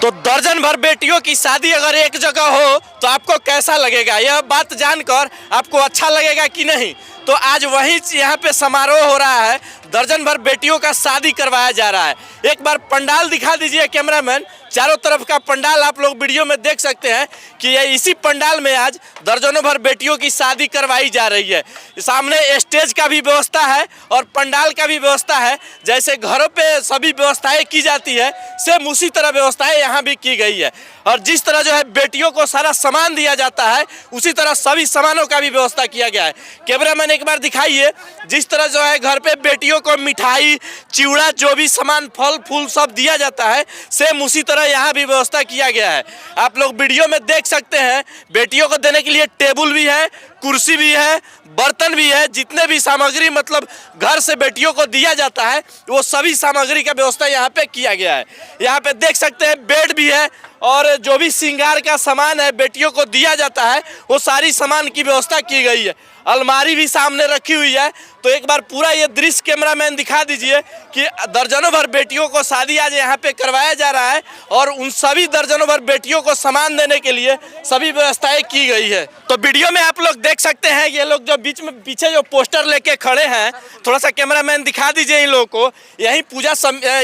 तो दर्जन भर बेटियों की शादी अगर एक जगह हो तो आपको कैसा लगेगा? यह बात जानकर आपको अच्छा लगेगा कि नहीं? तो आज वहीं यहाँ पे समारोह हो रहा है, दर्जन भर बेटियों का शादी करवाया जा रहा है। एक बार पंडाल दिखा दीजिए कैमरामैन। चारों तरफ का पंडाल आप लोग वीडियो में देख सकते हैं कि ये इसी पंडाल में आज दर्जनों भर बेटियों की शादी करवाई जा रही है। सामने स्टेज का भी व्यवस्था है और पंडाल का भी व्यवस्था है। जैसे घरों पे सभी व्यवस्थाएं की जाती है, सेम उसी तरह व्यवस्थाएं यहाँ भी की गई है। और जिस तरह जो है बेटियों को सारा सामान दिया जाता है, उसी तरह सभी सामानों का भी व्यवस्था किया गया है। कैमरामैन एक बार दिखाइए, जिस तरह जो है घर पे बेटियों को मिठाई, चिवड़ा, जो भी सामान, फल फूल सब दिया जाता है, सेम उसी तरह यहाँ भी व्यवस्था किया गया है। आप लोग वीडियो में देख सकते हैं, बेटियों को देने के लिए टेबल भी है, कुर्सी भी है, बर्तन भी है। जितने भी सामग्री मतलब घर से बेटियों को दिया जाता है, वो सभी सामग्री का व्यवस्था यहाँ पे किया गया है। यहाँ पे देख सकते हैं बेड भी है और जो भी श्रृंगार का सामान है बेटियों को दिया जाता है, वो सारी सामान की व्यवस्था की गई है। अलमारी भी सामने रखी हुई है। तो एक बार पूरा ये दृश्य कैमरामैन दिखा दीजिए कि दर्जनों भर बेटियों को शादी आज यहाँ पे करवाया जा रहा है और उन सभी दर्जनों भर बेटियों को सामान देने के लिए सभी व्यवस्थाएं की गई है। तो वीडियो में आप लोग देख सकते हैं, ये लोग जो बीच में पीछे जो पोस्टर लेके खड़े हैं, थोड़ा सा कैमरामैन दिखा दीजिए इन लोगों को। यही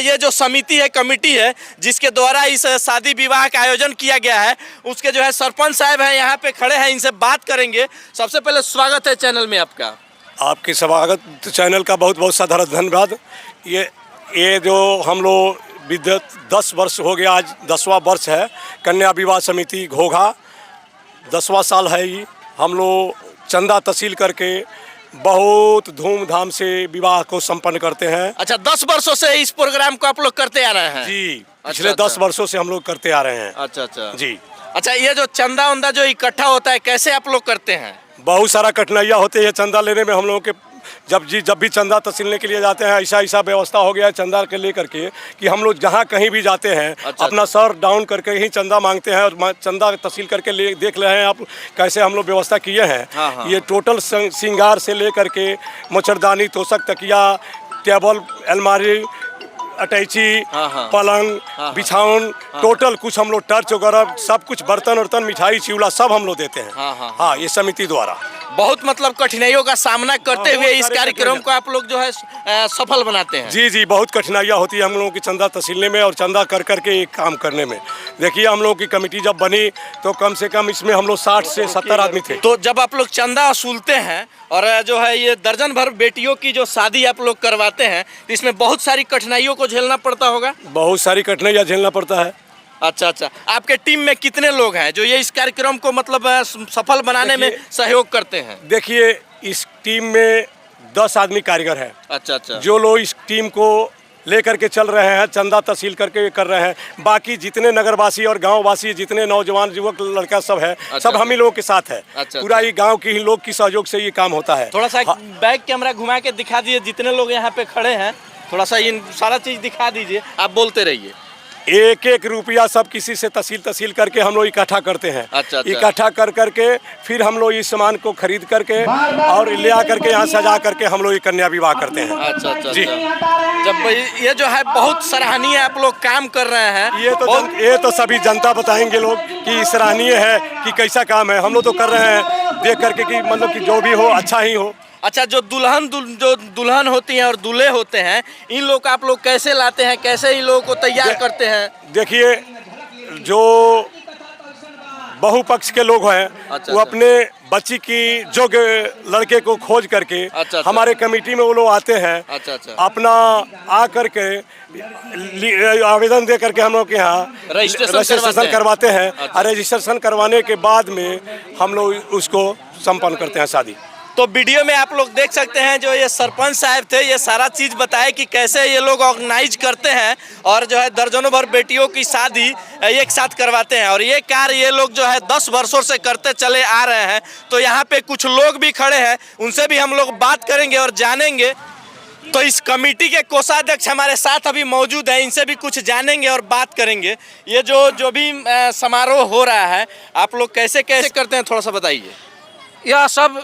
ये जो समिति है, कमेटी है, जिसके द्वारा इस शादी विवाह का आयोजन किया गया है, उसके जो है सरपंच साहब हैं यहाँ पे खड़े हैं, इनसे बात करेंगे। सबसे पहले स्वागत है चैनल में आपका। आपके स्वागत चैनल का बहुत बहुत साधारण धन्यवाद। ये जो हम लोग विद्युत 10 वर्ष हो गया, आज 10वां वर्ष है। कन्या विवाह समिति घोघा 10वां साल है। ये हम लोग चंदा तहसील करके बहुत धूमधाम से विवाह को संपन्न करते हैं। अच्छा, 10 वर्षों से इस प्रोग्राम को आप लोग करते आ रहे हैं? जी, पिछले 10 वर्षों से हम लोग करते आ रहे हैं। अच्छा अच्छा जी। अच्छा, ये जो चंदा उंदा जो इकट्ठा होता है, कैसे आप लोग करते हैं? बहुत सारा कठिनाइयाँ होती है चंदा लेने में हम लोगों के। जब भी चंदा तहसीलने के लिए जाते हैं, ऐसा व्यवस्था हो गया है चंदा के लेकर के कि हम लोग जहाँ कहीं भी जाते हैं, अच्छा, अपना सर डाउन करके ही चंदा मांगते हैं और चंदा तहसील करके देख रहे हैं आप कैसे हम लोग व्यवस्था किए हैं। हाँ। ये टोटल श्रृंगार से लेकर के मच्छरदानी, तोशक, तकिया, टेबल, अलमारी, अटैची, पलंग, बिछावन, टोटल कुछ हम लोग टर्च वगैरह सब कुछ, बर्तन वर्तन, मिठाई, चिवड़ा सब हम लोग देते हैं। हाँ, ये समिति द्वारा बहुत मतलब कठिनाइयों का सामना करते हुए इस कार्यक्रम को आप लोग जो है सफल बनाते हैं। जी जी, बहुत कठिनाइयाँ होती है हम लोगों की चंदा तहसीलने में और चंदा कर करके एक काम करने में। देखिए, हम लोगों की कमेटी जब बनी तो कम से कम इसमें हम लोग 60 से 70 आदमी थे। तो जब आप लोग चंदा वसूलते हैं और जो है ये दर्जन भर बेटियों की जो शादी आप लोग करवाते हैं, तो इसमें बहुत सारी कठिनाइयों को झेलना पड़ता होगा? बहुत सारी कठिनाइयाँ झेलना पड़ता है। अच्छा, आपके टीम में कितने लोग हैं जो ये इस कार्यक्रम को मतलब सफल बनाने में सहयोग करते हैं? देखिए, इस टीम में 10 आदमी कारीगर हैं। अच्छा, जो लोग इस टीम को लेकर के चल रहे हैं, चंदा तहसील करके कर रहे हैं। बाकी जितने नगरवासी और गांववासी, जितने नौजवान युवक लड़का सब है, सब हम ही लोगों के साथ है। पूरा ये गांव के ही लोग की सहयोग से ये काम होता है। थोड़ा सा बैक कैमरा घुमा के दिखा दीजिए, जितने लोग यहाँ पे खड़े हैं, थोड़ा सा ये सारा चीज दिखा दीजिए, आप बोलते रहिए। एक एक रुपया सब किसी से तहसील करके हम लोग इकट्ठा करते हैं। अच्छा। इकट्ठा कर करके फिर हम लोग इस सामान को खरीद करके और ले आ करके यहाँ सजा करके हम लोग कन्या विवाह करते हैं। अच्छा जी। जब ये जो है बहुत सराहनीय आप लोग काम कर रहे हैं। ये तो सभी जनता बताएंगे लोग कि सराहनीय है कि कैसा काम है। हम लोग तो कर रहे हैं देख करके कि मतलब कि जो भी हो अच्छा ही हो। अच्छा, जो दुल्हन होती हैं और दूल्हे होते हैं, इन लोग आप लोग कैसे लाते हैं, कैसे इन लोगों को तैयार करते हैं? देखिए, जो बहुपक्ष के लोग हैं, वो अपने बच्ची की जोग्य लड़के को खोज करके हमारे कमेटी में वो लोग आते हैं। अपना आ करके आवेदन दे करके हम लोग के यहाँ रजिस्ट्रेशन करवाते हैं। और रजिस्ट्रेशन करवाने के बाद में हम लोग उसको संपन्न करते हैं शादी। तो वीडियो में आप लोग देख सकते हैं, जो ये सरपंच साहब थे, ये सारा चीज़ बताए कि कैसे ये लोग ऑर्गेनाइज करते हैं और जो है दर्जनों भर बेटियों की शादी एक साथ करवाते हैं। और ये कार्य ये लोग जो है 10 वर्षों से करते चले आ रहे हैं। तो यहाँ पे कुछ लोग भी खड़े हैं, उनसे भी हम लोग बात करेंगे और जानेंगे। तो इस कमेटी के कोषाध्यक्ष हमारे साथ अभी मौजूद है, इनसे भी कुछ जानेंगे और बात करेंगे। ये जो भी समारोह हो रहा है, आप लोग कैसे करते हैं, थोड़ा सा बताइए। यह सब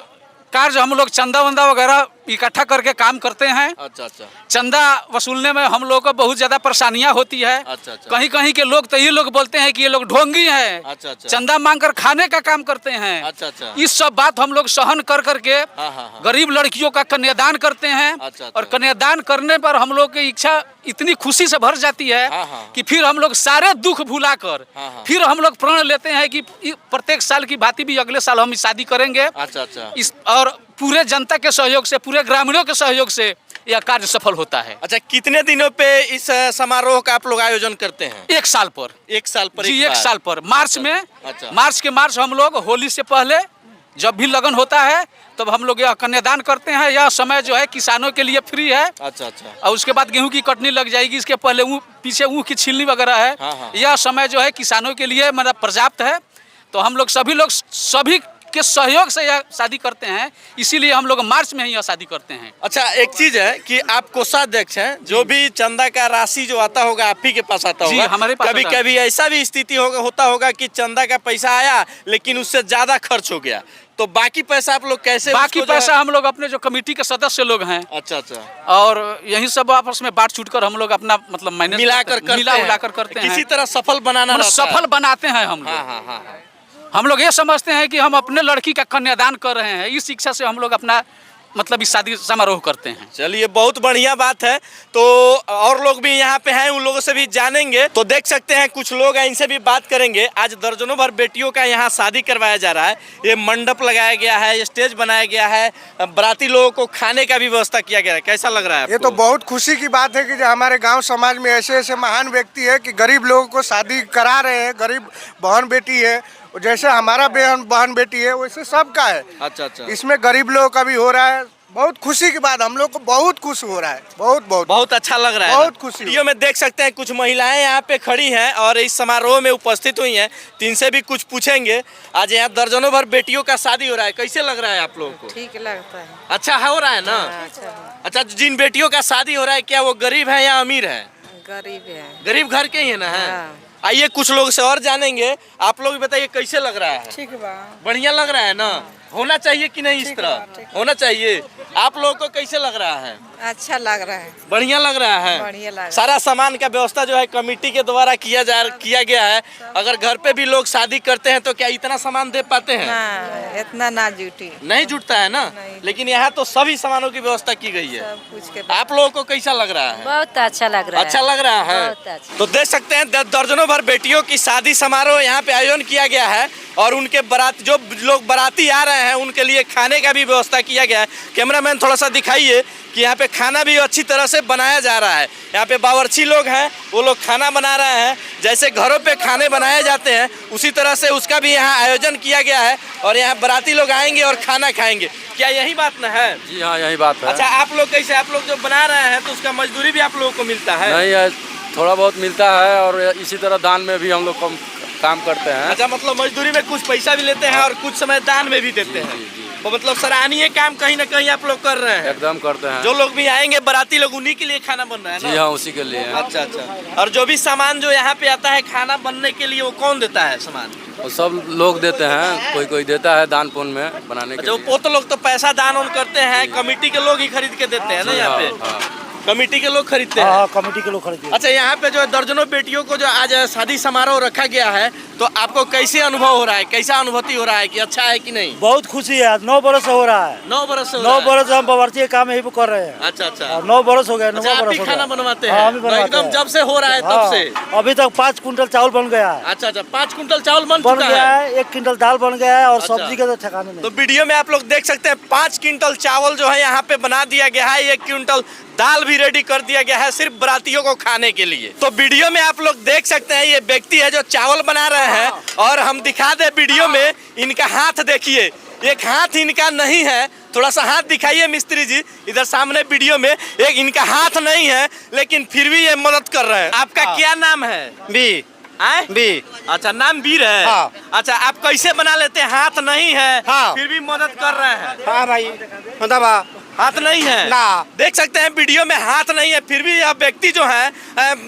कार्य हम लोग चंदा वंदा वगैरह इकट्ठा करके काम करते हैं। अच्छा अच्छा। चंदा वसूलने में हम लोग को बहुत ज्यादा परेशानियां होती है। अच्छा अच्छा। कहीं कहीं के लोग तो ये लोग बोलते हैं कि ये लोग ढोंगी हैं। अच्छा अच्छा। चंदा मांगकर खाने का काम करते हैं। अच्छा अच्छा। इस सब बात हम लोग सहन कर करके हाँ। गरीब लड़कियों का कन्यादान करते हैं। अच्छा। और कन्यादान करने पर हम लोग की इच्छा इतनी खुशी से भर जाती है कि फिर हम लोग सारे दुख भुलाकर फिर हम लोग प्रण लेते हैं कि प्रत्येक साल की भांति भी अगले साल हम शादी करेंगे। अच्छा अच्छा। इस और पूरे जनता के सहयोग से, पूरे ग्रामीणों के सहयोग से यह कार्य सफल होता है। अच्छा, कितने दिनों पे इस समारोह का आप लोग आयोजन करते हैं? एक साल पर। एक साल पर? जी, एक साल पर। मार्च में। अच्छा। मार्च हम लोग होली से पहले जब भी लगन होता है तब हम लोग यह कन्यादान करते हैं। यह समय जो है किसानों के लिए फ्री है। अच्छा अच्छा। और उसके बाद गेहूं की कटनी लग जाएगी, इसके पहले पीछे ऊँख की छिलनी वगैरह है। यह समय जो है किसानों के लिए मतलब पर्याप्त है। तो हम लोग सभी के सहयोग से यह शादी करते हैं, इसीलिए हम लोग मार्च में ही यह शादी करते हैं। अच्छा, एक चीज है कि आप कोषाध्यक्ष हैं, जो भी चंदा का राशि जो आता होगा आप ही के पास आता होगा। हमारे पास कभी कभी ऐसा भी स्थिति होता होगा कि चंदा का पैसा आया लेकिन उससे ज्यादा खर्च हो गया, तो बाकी पैसा आप लोग कैसे? बाकी पैसा हम लोग अपने जो कमेटी के सदस्य लोग हैं। अच्छा अच्छा। और यही सब आपस में बांट छूट कर हम लोग अपना मतलब मैनेज मिलाकर करते हैं। किसी तरह सफल बनाना, सफल बनाते हैं हम लोग। हम लोग ये समझते हैं कि हम अपने लड़की का कन्यादान कर रहे हैं, इस इच्छा से हम लोग अपना मतलब इस शादी समारोह करते हैं। चलिए, बहुत बढ़िया बात है। तो और लोग भी यहाँ पे हैं, उन लोगों से भी जानेंगे। तो देख सकते हैं कुछ लोग हैं, इनसे भी बात करेंगे। आज दर्जनों भर बेटियों का यहाँ शादी करवाया जा रहा है। ये मंडप लगाया गया है, स्टेज बनाया गया है, बाराती लोगों को खाने का भी व्यवस्था किया गया है। कैसा लग रहा है आपको? ये तो बहुत खुशी की बात है कि जो हमारे गांव समाज में ऐसे ऐसे महान व्यक्ति है कि गरीब लोगों को शादी करा रहे हैं। गरीब बहन बेटी है, जैसे हमारा बहन बेटी है वैसे सबका है। अच्छा अच्छा। इसमें गरीब लोगों का भी हो रहा है। बहुत खुशी की बात, हम लोग को बहुत खुश हो रहा है। बहुत अच्छा लग रहा है। बहुत खुशी। वीडियो में देख सकते हैं कुछ महिलाएं यहाँ पे खड़ी हैं और इस समारोह में उपस्थित हुई हैं। इनसे भी कुछ पूछेंगे। आज यहाँ दर्जनों भर बेटियों का शादी हो रहा है, कैसे लग रहा है आप लोगों को? ठीक लगता है। अच्छा हो रहा है ना? अच्छा, जिन बेटियों का शादी हो रहा है क्या वो गरीब है या अमीर है? गरीब है। गरीब घर के ही है ना? है। आइए कुछ लोग से और जानेंगे। आप लोग बताइए कैसे लग रहा है? ठीक बा। बढ़िया लग रहा है ना? होना चाहिए कि नहीं? इस तरह होना चाहिए। आप लोगों को कैसे लग रहा है? अच्छा लग रहा है। बढ़िया लग रहा है। बढ़िया लग रहा है। सारा सामान का व्यवस्था जो है कमेटी के द्वारा किया गया है। अगर घर पे भी लोग शादी करते हैं तो क्या इतना सामान दे पाते हैं? ना, इतना ना जुटी। नहीं जुटता है ना? लेकिन यहाँ तो सभी सामानों की व्यवस्था की गई है। सब कुछ के आप लोगों को कैसा लग रहा है? बहुत अच्छा लग रहा है। अच्छा लग रहा है। बहुत अच्छा। तो देख सकते हैं दर्जनों भर बेटियों की शादी समारोह यहाँ पे आयोजन किया गया है और उनके जो लोग बाराती आ रहे हैं उनके लिए खाने का भी व्यवस्था किया गया है। कैमरामैन थोड़ा सा दिखाइए कि यहाँ पे खाना भी अच्छी तरह से बनाया जा रहा है। यहाँ पे बावर्ची लोग हैं, वो लोग खाना बना रहे हैं। जैसे घरों पे खाने बनाए जाते हैं उसी तरह से उसका भी यहाँ आयोजन किया गया है और यहाँ बाराती लोग आएंगे और खाना खाएंगे। क्या यही बात ना है? जी हाँ, यही बात है। अच्छा, आप लोग कैसे, आप लोग जो बना रहे हैं तो उसका मजदूरी भी आप लोगों को मिलता है? नहीं, थोड़ा बहुत मिलता है और इसी तरह दान में भी हम लोग काम करते हैं। अच्छा, मतलब मजदूरी में कुछ पैसा भी लेते हैं और कुछ समय दान में भी देते हैं। तो मतलब सराहनीय काम कहीं ना कहीं आप लोग कर रहे हैं। एकदम करते हैं। जो लोग भी आएंगे बाराती लोग उन्हीं के लिए खाना बन रहा है ना? जी हाँ, उसी के लिए। अच्छा अच्छा। और जो भी सामान जो यहाँ पे आता है खाना बनने के लिए वो कौन देता है सामान? वो सब लोग देते हैं, कोई देता है दान पुण्य में बनाने के लिए। वो तो लोग तो पैसा दान करते हैं, कमेटी के लोग ही खरीद के देते हैं ना यहाँ पे? कमेटी के लोग खरीदते हैं। कमेटी के लोग खरीदते हैं। अच्छा, यहाँ पे जो दर्जनों बेटियों को जो आज शादी समारोह रखा गया है तो आपको कैसे अनुभव हो रहा है, कैसा अनुभूति हो रहा है कि अच्छा है कि नहीं? बहुत खुशी है। 9 बरस हो रहा है। 9 बरस से 9 बरस हम बावर्ची का काम यही पे कर रहे हैं। अच्छा अच्छा। 9 बरस हो गया। 9 अच्छा, आप बरस ही हो खाना गया। बनवाते हाँ, हैं? हम ही बनवाते एकदम हैं। जब से हो रहा है तब से? अभी तक 5 कुंटल चावल बन गया है। अच्छा अच्छा, 5 कुंटल चावल बन बन चुका गया है। है। 1 क्विंटल दाल बन गया है और अच्छा। सब्जी के तो ठिकाने नहीं। तो वीडियो में आप लोग देख सकते हैं 5 क्विंटल चावल जो है यहाँ पे बना दिया गया है। 1 क्विंटल दाल भी रेडी कर दिया गया है सिर्फ बारातियों को खाने के लिए। तो वीडियो में आप लोग देख सकते हैं ये व्यक्ति है जो चावल बना रहे हैं और हम दिखा दे वीडियो में इनका हाथ देखिए, एक हाथ इनका नहीं है। थोड़ा सा हाथ दिखाइए मिस्त्री जी, इधर सामने वीडियो में एक इनका हाथ नहीं है लेकिन फिर भी ये मदद कर रहे हैं। आपका क्या नाम है? बी। बी। अच्छा, नाम वीर है। हाँ। अच्छा, आप कैसे बना लेते हैं? हाथ नहीं है हाँ। फिर भी मदद कर रहे हैं। हाँ भाई, हाथ नहीं है ना। देख सकते हैं वीडियो में हाथ नहीं है फिर भी यह व्यक्ति जो है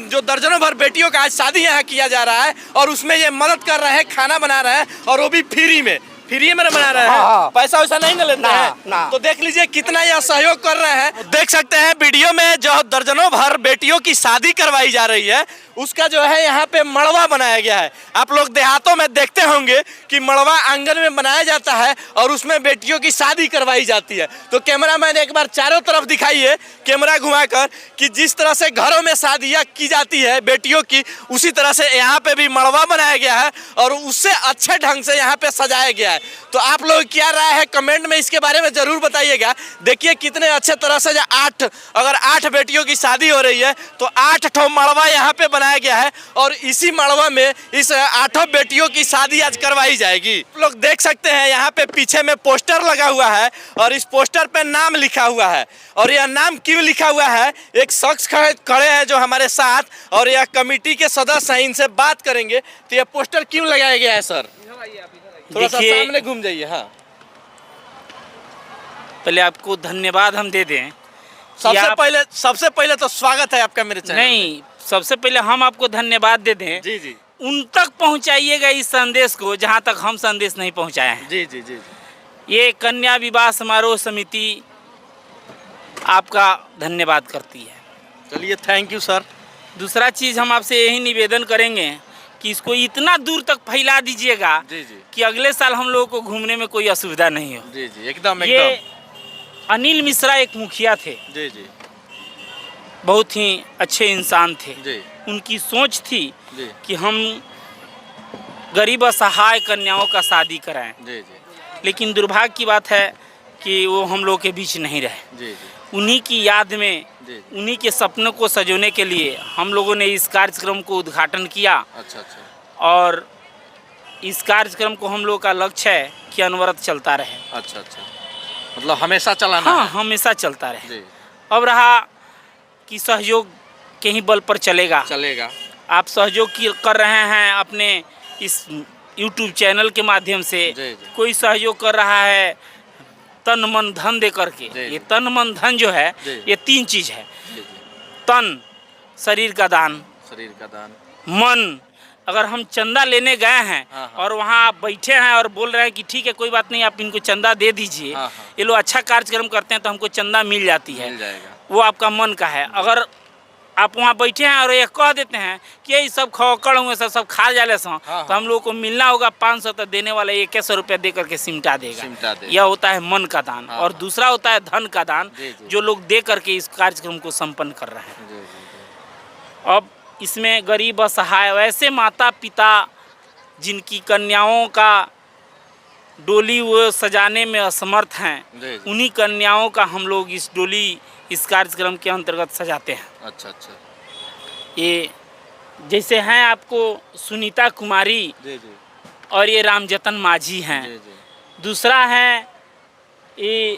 जो दर्जनों भर बेटियों का आज शादी यहाँ किया जा रहा है और उसमें ये मदद कर रहे हैं, खाना बना रहे हैं और वो भी फ्री में। फ्री में बना रहे हैं, पैसा वैसा नहीं लेते हैं। तो देख लीजिए कितना यह सहयोग कर रहे हैं। देख सकते हैं वीडियो में जो दर्जनों भर बेटियों की शादी करवाई जा रही है, उसका जो है यहाँ पे मड़वा बनाया गया है। आप लोग देहातों में देखते होंगे कि मड़वा आंगन में बनाया जाता है और उसमें बेटियों की शादी करवाई जाती है। तो कैमरामैन एक बार चारों तरफ दिखाइए कैमरा घुमाकर कि जिस तरह से घरों में शादियाँ की जाती है बेटियों की, उसी तरह से यहाँ पे भी मड़वा बनाया गया है और उससे अच्छे ढंग से यहाँ पे सजाया गया है। तो आप लोग क्या राय है कमेंट में इसके बारे में जरूर बताइएगा। देखिए कितने अच्छे तरह से अगर 8 बेटियों की शादी हो रही है तो 8 ठो मड़वा यहाँ पे बनाया गया है और इसी मड़वा में इस 8 बेटियों की शादी आज करवाई जाएगी। आप लोग देख सकते हैं यहाँ पे पीछे में पोस्टर लगा हुआ है और इस पोस्टर पे नाम लिखा हुआ है। और यह नाम क्यों लिखा हुआ है, एक शख्स खड़े हैं जो हमारे साथ और यह कमेटी के सदस्य हैं, इनसे बात करेंगे। तो यह पोस्टर क्यों लगाया गया है सर? थोड़ा सा सामने घूम जाइए। हाँ, पहले आपको धन्यवाद हम दे दें। सबसे पहले तो स्वागत है आपका मेरे चैनल। नहीं, सबसे पहले हम आपको धन्यवाद दे दें। जी जी। उन तक पहुंचाइएगा इस संदेश को जहां तक हम संदेश नहीं पहुंचाए हैं। जी जी जी। ये कन्या विवाह समारोह समिति आपका धन्यवाद करती है। चलिए, थैंक यू सर। दूसरा चीज़ हम आपसे यही निवेदन करेंगे कि इसको इतना दूर तक फैला दीजिएगा कि अगले साल हम लोगों को घूमने में कोई असुविधा नहीं हो। जी जी, एकदम ये एकदम। अनिल मिश्रा एक मुखिया थे। जी जी। बहुत ही अच्छे इंसान थे। जी। उनकी सोच थी जी। कि हम गरीब असहाय कन्याओं का शादी कराएं। जी जी। लेकिन दुर्भाग्य की बात है कि वो हम लोग के बीच नहीं रहे। जी जी। उन्हीं की याद में, उन्हीं के सपनों को सजोने के लिए हम लोगों ने इस कार्यक्रम को उद्घाटन किया। अच्छा अच्छा। और इस कार्यक्रम को हम लोग का लक्ष्य है कि अनवरत चलता रहे। अच्छा अच्छा, मतलब हमेशा चलाना? हाँ, है? हमेशा चलता रहे। जी। अब रहा कि सहयोग के ही बल पर चलेगा। आप सहयोग कर रहे हैं अपने इस YouTube चैनल के माध्यम से। जी। कोई सहयोग कर रहा है तन मन धन दे करके। ये तन मन धन जो है ये 3 चीज़ है। तन, शरीर का दान, मन। अगर हम चंदा लेने गए हैं और वहाँ आप बैठे हैं और बोल रहे हैं कि ठीक है कोई बात नहीं, आप इनको चंदा दे दीजिए, ये लोग अच्छा कार्यक्रम करते हैं तो हमको चंदा मिल जाती है, वो आपका मन का है। अगर आप वहाँ बैठे हैं और ये कह देते हैं कि ये सब खौकड़ हुए सब खा जाले सो, तो हम लोग को मिलना होगा 500, तो देने वाला 100 रुपया दे करके सिमटा देगा। यह होता है मन का दान। और दूसरा होता है धन का दान, जो लोग दे करके इस कार्यक्रम को संपन्न कर रहे हैं। अब इसमें गरीब असहाय, वैसे माता पिता जिनकी कन्याओं का डोली वो सजाने में असमर्थ हैं, उन्हीं कन्याओं का हम लोग इस डोली इस कार्यक्रम के अंतर्गत सजाते हैं। अच्छा अच्छा। ये जैसे हैं आपको सुनीता कुमारी। जी जी। और ये रामजतन माझी हैं। जी जी। दूसरा है ये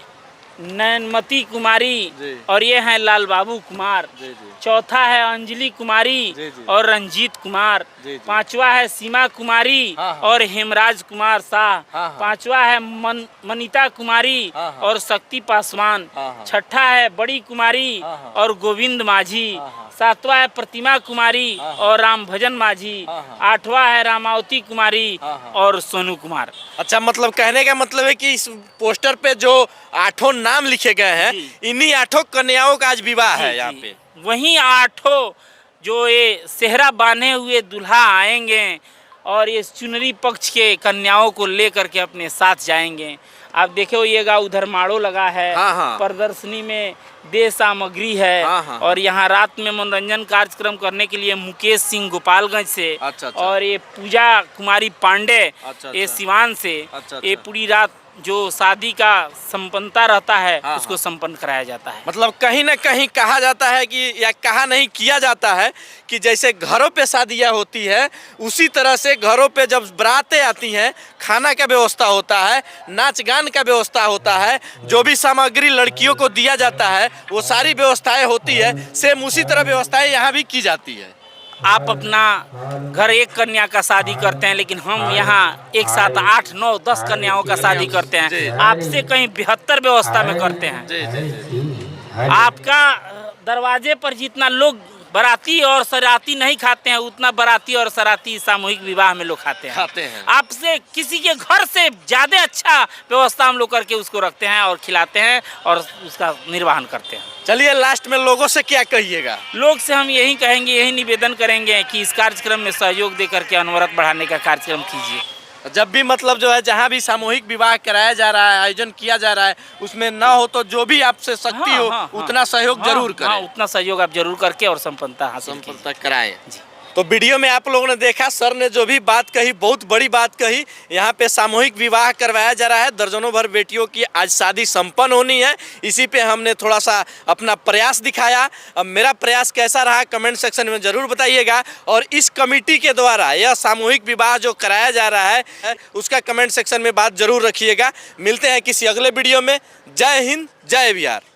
नयनमती कुमारी और ये हैं लाल बाबू कुमार। चौथा है अंजलि कुमारी और रंजीत कुमार। पांचवा है सीमा कुमारी और हेमराज कुमार शाह। पांचवा है मनीता कुमारी और शक्ति पासवान। छठा है बड़ी कुमारी और गोविंद माझी। सातवां है प्रतिमा कुमारी और राम भजन माझी। आठवां है रामावती कुमारी और सोनू कुमार। अच्छा, मतलब कहने का मतलब है कि इस पोस्टर पे जो 8 नाम लिखे गए हैं, इन्हीं 8 कन्याओं का आज विवाह है यहाँ पे। वहीं 8 जो ये सेहरा बांधे हुए दूल्हा आएंगे और ये चुनरी पक्ष के कन्याओं को लेकर के अपने साथ जाएंगे। आप देखे होइएगा उधर माड़ो लगा है। प्रदर्शनी में दे सामग्री है। और यहाँ रात में मनोरंजन कार्यक्रम करने के लिए मुकेश सिंह गोपालगंज से। अच्छा। और ये पूजा कुमारी पांडे ये सिवान से। ये पूरी रात जो शादी का संपन्नता रहता है उसको संपन्न कराया जाता है। मतलब कहीं ना कहीं कहा जाता है कि या कहा नहीं किया जाता है कि जैसे घरों पे शादियां होती है, उसी तरह से घरों पे जब बारातें आती हैं, खाना का व्यवस्था होता है, नाच गान का व्यवस्था होता है, जो भी सामग्री लड़कियों को दिया जाता है वो सारी व्यवस्थाएं होती है। सेम उसी तरह व्यवस्थाएं यहाँ भी की जाती है। आप अपना घर एक कन्या का शादी करते हैं, लेकिन हम यहाँ एक साथ 8, 9, 10 कन्याओं का शादी करते हैं। आपसे कहीं 72 व्यवस्था में करते हैं। आपका दरवाजे पर जितना लोग बाराती और सराती नहीं खाते हैं उतना बाराती और सराती सामूहिक विवाह में लोग खाते हैं। आपसे किसी के घर से ज़्यादा अच्छा व्यवस्था हम लोग करके उसको रखते हैं और खिलाते हैं और उसका निर्वहन करते हैं। चलिए लास्ट में लोगों से क्या कहिएगा? लोग से हम यही कहेंगे, यही निवेदन करेंगे कि इस कार्यक्रम में सहयोग दे करके अनवरत बढ़ाने का कार्यक्रम कीजिए। जब भी मतलब जो है जहाँ भी सामूहिक विवाह कराया जा रहा है, आयोजन किया जा रहा है, उसमें ना हो तो जो भी आपसे शक्ति हो उतना सहयोग जरूर करें। उतना सहयोग आप जरूर करके और संपन्नता कराएं। तो वीडियो में आप लोगों ने देखा सर ने जो भी बात कही, बहुत बड़ी बात कही। यहाँ पे सामूहिक विवाह करवाया जा रहा है, दर्जनों भर बेटियों की आज शादी संपन्न होनी है। इसी पे हमने थोड़ा सा अपना प्रयास दिखाया। अब मेरा प्रयास कैसा रहा कमेंट सेक्शन में ज़रूर बताइएगा। और इस कमेटी के द्वारा यह सामूहिक विवाह जो कराया जा रहा है उसका कमेंट सेक्शन में बात ज़रूर रखिएगा। मिलते हैं किसी अगले वीडियो में। जय हिंद, जय बिहार।